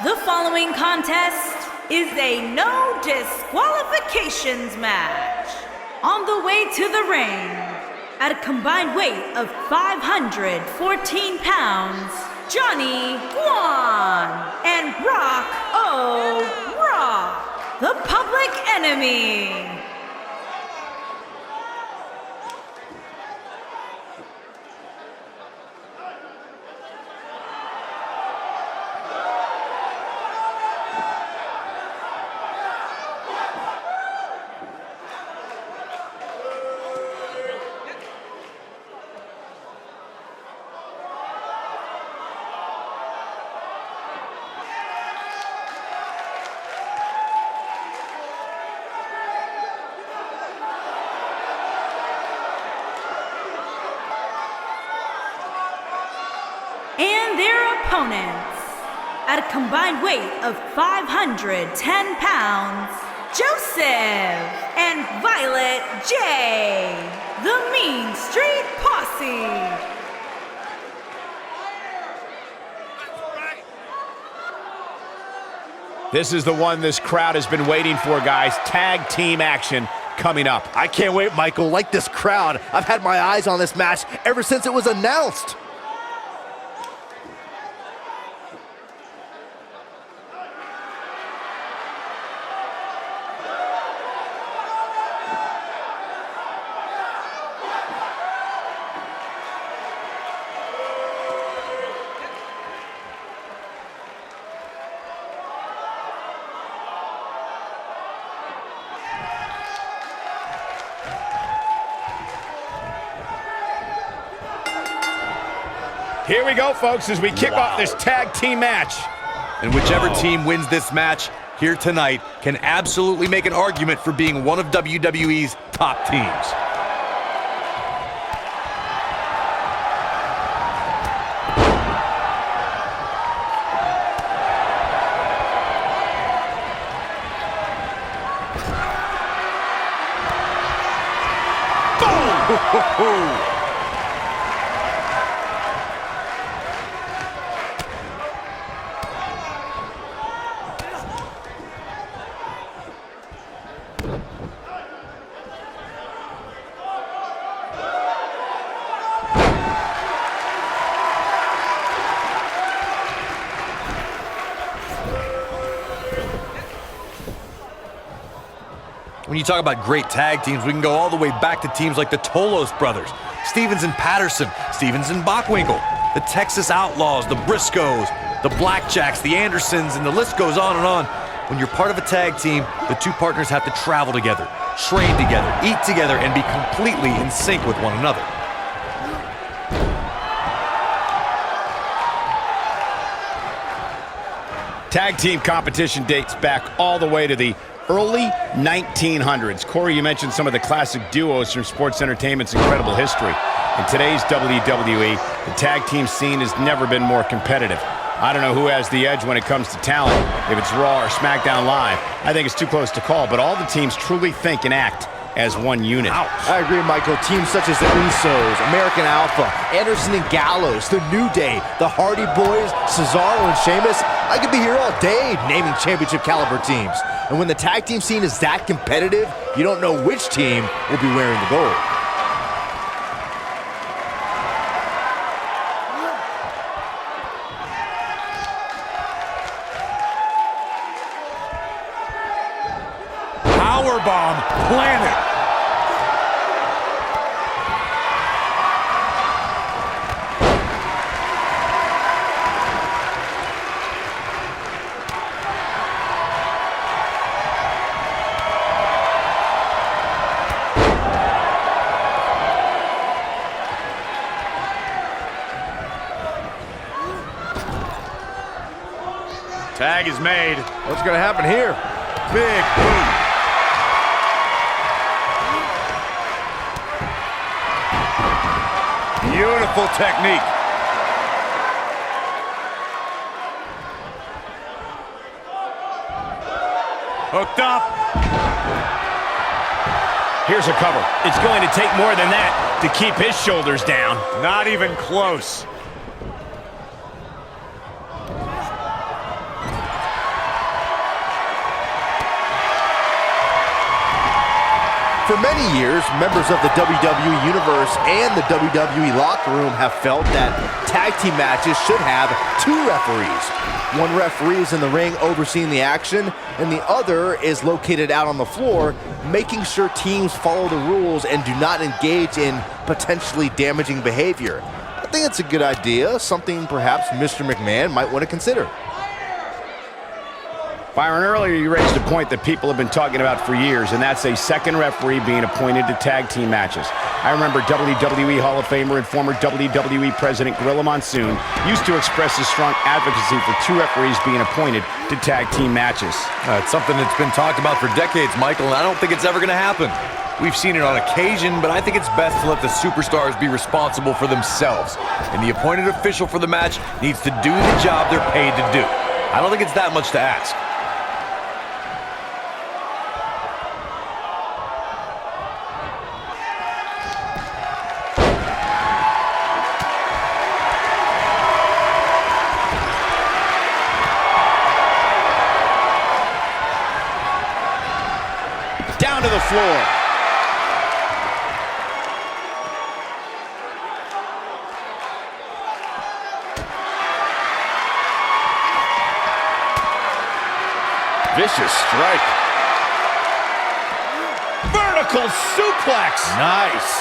The following contest is a no disqualifications match. On the way to the ring, at a combined weight of 514 pounds, Johnny Guan and Rock Rock, the Public Enemy. And their opponents, at a combined weight of 510 pounds, Joseph and Violet J, the Mean Street Posse. This is the one this crowd has been waiting for, guys. Tag team action coming up. I can't wait, Michael. Like this crowd, I've had my eyes on this match ever since it was announced. Here we go, folks, as we kick off this tag team match. And whichever team wins this match here tonight can absolutely make an argument for being one of WWE's top teams. Boom! When you talk about great tag teams, we can go all the way back to teams like the Tolos brothers, Stevens and Patterson, Stevens and Bockwinkel, the Texas Outlaws, the Briscoes, the Blackjacks, the Andersons, and the list goes on and on. When you're part of a tag team, the two partners have to travel together, train together, eat together, and be completely in sync with one another. Tag team competition dates back all the way to the early 1900s. Corey, you mentioned some of the classic duos from sports entertainment's incredible history. In today's WWE, the tag team scene has never been more competitive. I don't know who has the edge when it comes to talent, if it's Raw or SmackDown Live. I think it's too close to call, but all the teams truly think and act as one unit. Ouch. I agree, Michael. Teams such as the Usos, American Alpha, Anderson and Gallows, The New Day, the Hardy Boys, Cesaro and Sheamus. I could be here all day naming championship caliber teams. And when the tag team scene is that competitive, you don't know which team will be wearing the gold. Powerbomb planted. Tag is made. What's going to happen here? Big boot. Beautiful technique. Hooked up. Here's a cover. It's going to take more than that to keep his shoulders down. Not even close. For many years, members of the WWE Universe and the WWE locker room have felt that tag team matches should have 2 referees. One referee is in the ring overseeing the action, and the other is located out on the floor, making sure teams follow the rules and do not engage in potentially damaging behavior. I think it's a good idea, something perhaps Mr. McMahon might want to consider. Byron, earlier you raised a point that people have been talking about for years, and that's a second referee being appointed to tag team matches. I remember WWE Hall of Famer and former WWE President Gorilla Monsoon used to express his strong advocacy for 2 referees being appointed to tag team matches. It's something that's been talked about for decades, Michael, and I don't think it's ever going to happen. We've seen it on occasion, but I think it's best to let the superstars be responsible for themselves. And the appointed official for the match needs to do the job they're paid to do. I don't think it's that much to ask. Down to the floor. Vicious strike. Vertical suplex. Nice.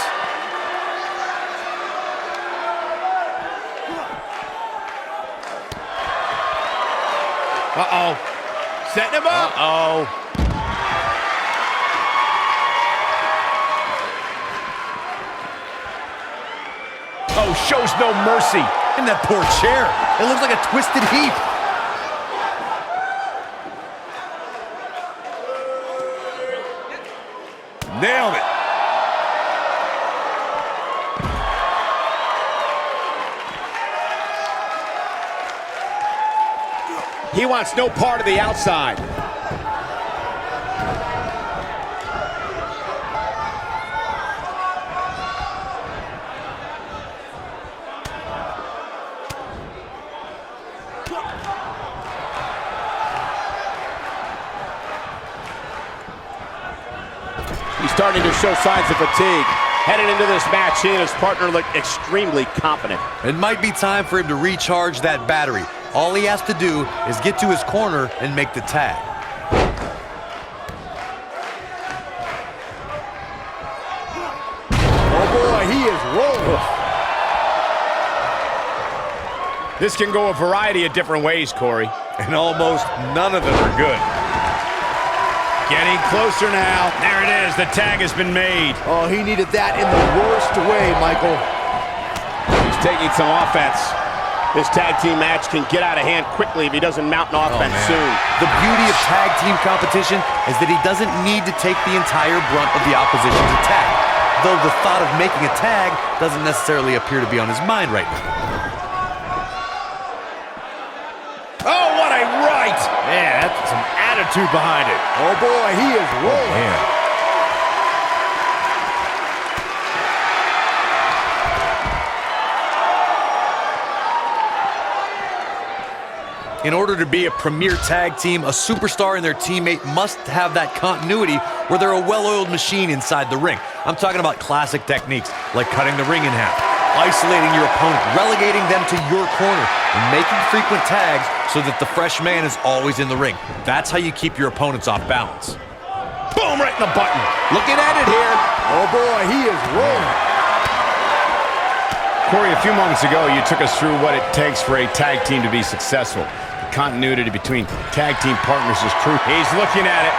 Uh-oh. Setting him up. Uh-oh. Oh, shows no mercy. In that poor chair. It looks like a twisted heap. Nailed it. He wants no part of the outside. He's starting to show signs of fatigue. Headed into this match, he and his partner look extremely confident. It might be time for him to recharge that battery. All he has to do is get to his corner and make the tag. Oh boy, he is rolling. This can go a variety of different ways, Corey. And almost none of them are good. Getting closer now. There it is. The tag has been made. Oh, he needed that in the worst way, Michael. He's taking some offense. This tag team match can get out of hand quickly if he doesn't mount an offense soon. The beauty of tag team competition is that he doesn't need to take the entire brunt of the opposition's attack. Though the thought of making a tag doesn't necessarily appear to be on his mind right now. Oh, what a right! Man, that's some attitude behind it. Oh boy, he is rolling. Man. In order to be a premier tag team, a superstar and their teammate must have that continuity where they're a well-oiled machine inside the ring. I'm talking about classic techniques like cutting the ring in half, isolating your opponent, relegating them to your corner, and making frequent tags so that the fresh man is always in the ring. That's how you keep your opponents off balance. Boom, right in the button. Looking at it here. Oh boy, he is rolling. Corey, a few moments ago, you took us through what it takes for a tag team to be successful. The continuity between tag team partners is crucial. He's looking at it.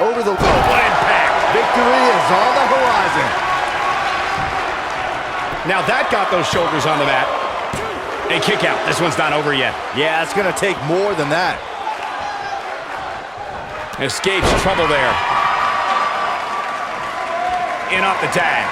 Over the what impact. Victory is on the horizon. Now that got those shoulders on the mat. A kick out. This one's not over yet. Yeah, it's going to take more than that. Escapes trouble there. In off the tag.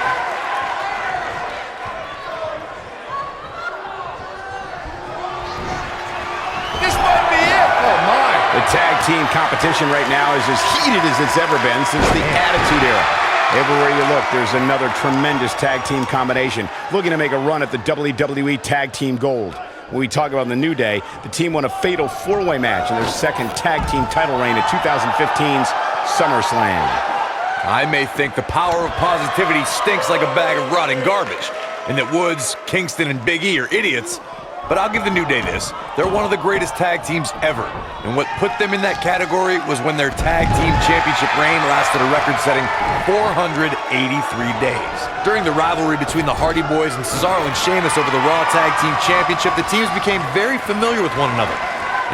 This might be it. Oh my. The tag team competition right now is as heated as it's ever been since the Attitude Era. Everywhere you look, there's another tremendous tag team combination looking to make a run at the WWE Tag Team Gold. When we talk about the New Day, the team won a fatal four-way match in their second tag team title reign at 2015's SummerSlam. I may think the power of positivity stinks like a bag of rotting garbage, and that Woods, Kingston, and Big E are idiots, but I'll give the New Day this. They're one of the greatest tag teams ever, and what put them in that category was when their tag team championship reign lasted a record-setting 483 days. During the rivalry between the Hardy Boys and Cesaro and Sheamus over the Raw Tag Team Championship, the teams became very familiar with one another.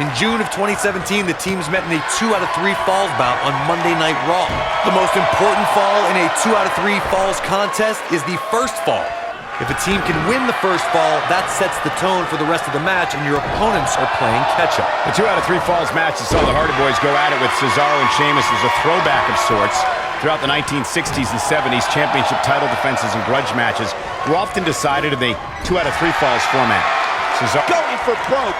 In June of 2017, the teams met in a 2 out of 3 falls bout on Monday Night Raw. The most important fall in a 2 out of 3 falls contest is the first fall. If a team can win the first fall, that sets the tone for the rest of the match, and your opponents are playing catch-up. The 2 out of 3 falls match that saw the Hardy Boys go at it with Cesaro and Sheamus was a throwback of sorts. Throughout the 1960s and 70s, championship title defenses and grudge matches were often decided in the 2 out of 3 falls format. Cesaro Going for broke.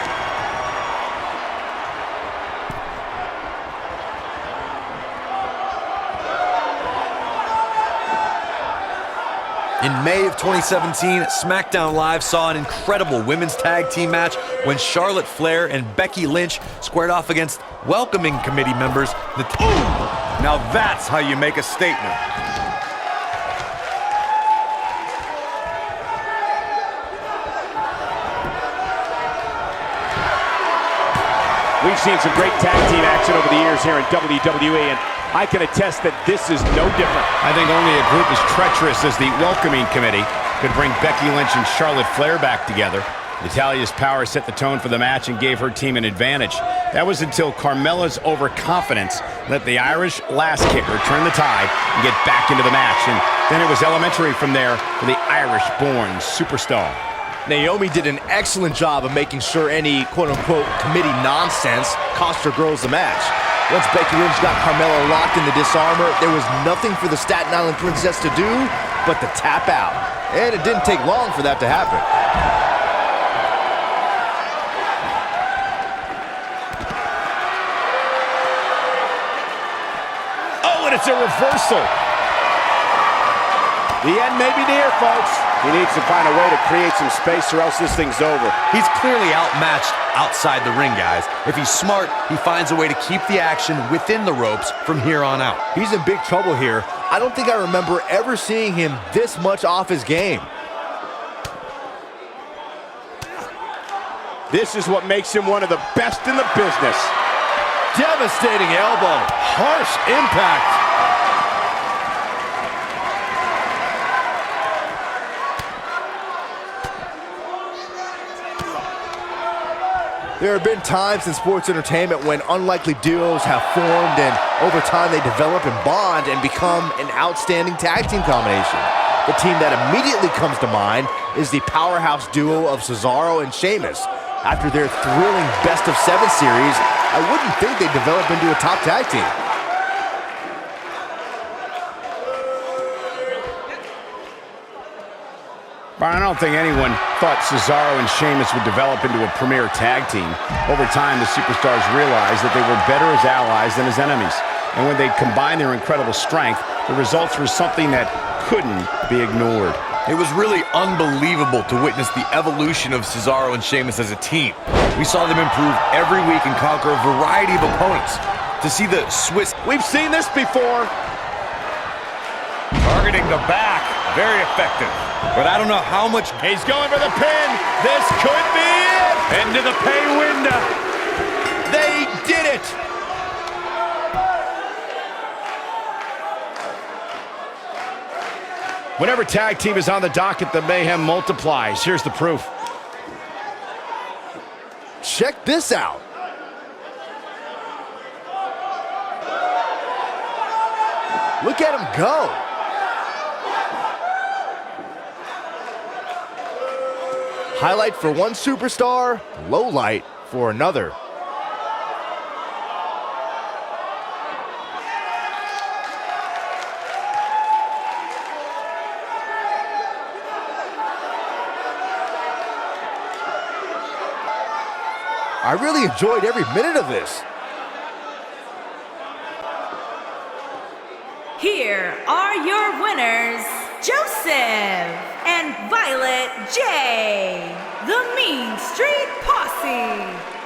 In May of 2017, SmackDown Live saw an incredible women's tag team match when Charlotte Flair and Becky Lynch squared off against welcoming committee members. Now that's how you make a statement. We've seen some great tag team action over the years here in WWE, and I can attest that this is no different. I think only a group as treacherous as the welcoming committee could bring Becky Lynch and Charlotte Flair back together. Natalya's power set the tone for the match and gave her team an advantage. That was until Carmella's overconfidence let the Irish lass kicker turn the tide and get back into the match. And then it was elementary from there for the Irish-born superstar. Naomi did an excellent job of making sure any quote-unquote committee nonsense cost her girls the match. Once Becky Lynch got Carmella locked in the disarmor, there was nothing for the Staten Island Princess to do but to tap out. And it didn't take long for that to happen. Oh, and it's a reversal. The end may be near, folks. He needs to find a way to create some space or else this thing's over. He's clearly outmatched outside the ring, guys. If he's smart, he finds a way to keep the action within the ropes from here on out. He's in big trouble here. I don't think I remember ever seeing him this much off his game. This is what makes him one of the best in the business. Devastating elbow. Harsh impact. There have been times in sports entertainment when unlikely duos have formed and over time they develop and bond and become an outstanding tag team combination. The team that immediately comes to mind is the powerhouse duo of Cesaro and Sheamus. After their thrilling best-of-7 series, I wouldn't think they'd develop into a top tag team. Brian, I don't think anyone thought Cesaro and Sheamus would develop into a premier tag team. Over time, the superstars realized that they were better as allies than as enemies. And when they combined their incredible strength, the results were something that couldn't be ignored. It was really unbelievable to witness the evolution of Cesaro and Sheamus as a team. We saw them improve every week and conquer a variety of opponents. To see the Swiss... We've seen this before. Targeting the back, very effective. But I don't know how much... He's going for the pin. This could be it. Into the pay window. They did it! Whenever tag team is on the docket, the mayhem multiplies. Here's the proof. Check this out. Look at him go. Highlight for one superstar, low light for another. I really enjoyed every minute of this. Here are your winners, Joseph and Violet J, the Mean Street Posse.